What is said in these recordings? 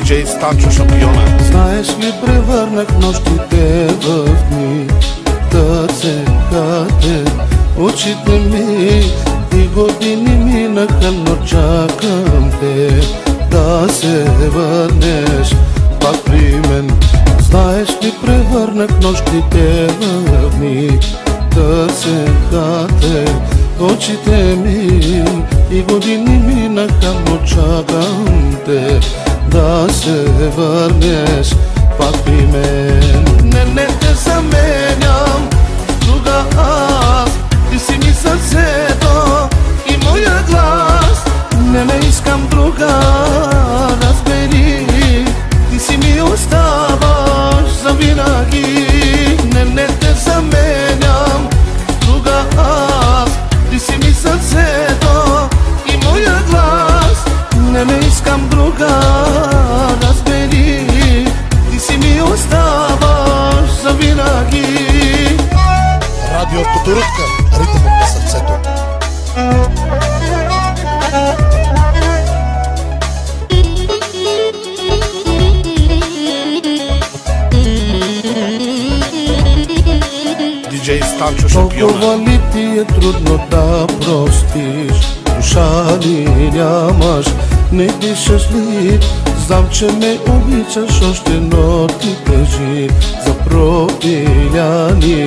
Диджей Станчо Шампиона. Знаеш ли, превърнах нощите в дни, търсеха те очите ми и години минаха, но чакам те да се върнеш пак при мен. Знаеш ли, превърнах нощите в дни, търсеха те очите ми и години минаха, но чакам те да се върнеш пак при мен. Не те заменям, друга аз, ти си ми сърцето и моя глас. Не искам друга, разбери, ти си ми оставаш завинаги. Не те заменям, друга аз, ти си ми сърцето и моя глас. Не искам друга, разбери, ти си ми оставаш завинаги. Радио Куторутка, ритъмът на сърцето. Диджей Станчо Шампиона. Толкова ли ти е трудно да простиш? Душа ли нямаш? Не дишаш ли? Знам, че ме обичаш още, но ти тежи за пропиляни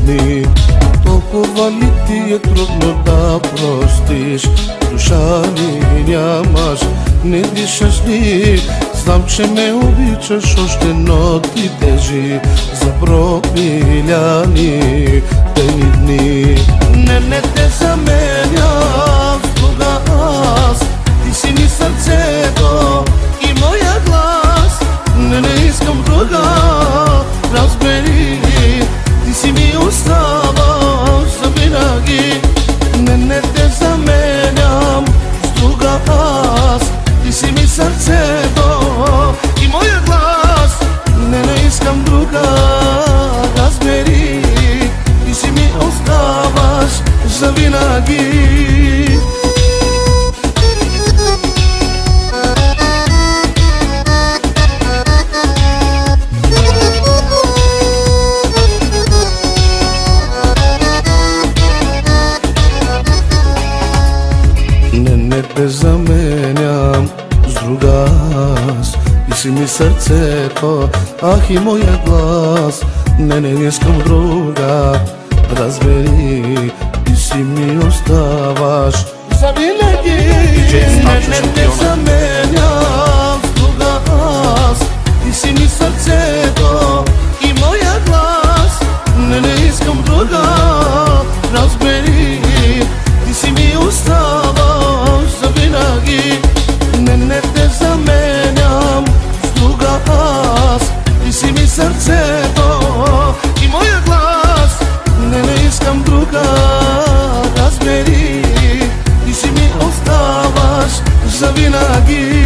дни. Толкова ли ти е трудно да простиш? Душа ли нямаш? Не дишаш ли? Знам, че ме обичаш още, но ти тежи за пропиляни дни. Не те заменям с друга аз, ти си ми сърцето и моя глас. Не искам друга, разбери, ти си ми оставаш завинаги. Не те заменям с друга аз, ти си ми сърцето и моя глас. Не искам друга, разбери, ти си ми оставаш завинаги. Не те заменям с друга аз, ти си ми сърцето, ах и моя глас. Не искам друга, разбери, ти си ми оставаш завинаги. Не те заменям с друга аз, ти си ми сърцето и моя глас. Не искам друга, разбери, ти си ми оставаш завинаги. Не те заменям с друга аз, ти си ми сърцето и моя глас. Не искам друга, разбери, ти си ми оставаш завинаги.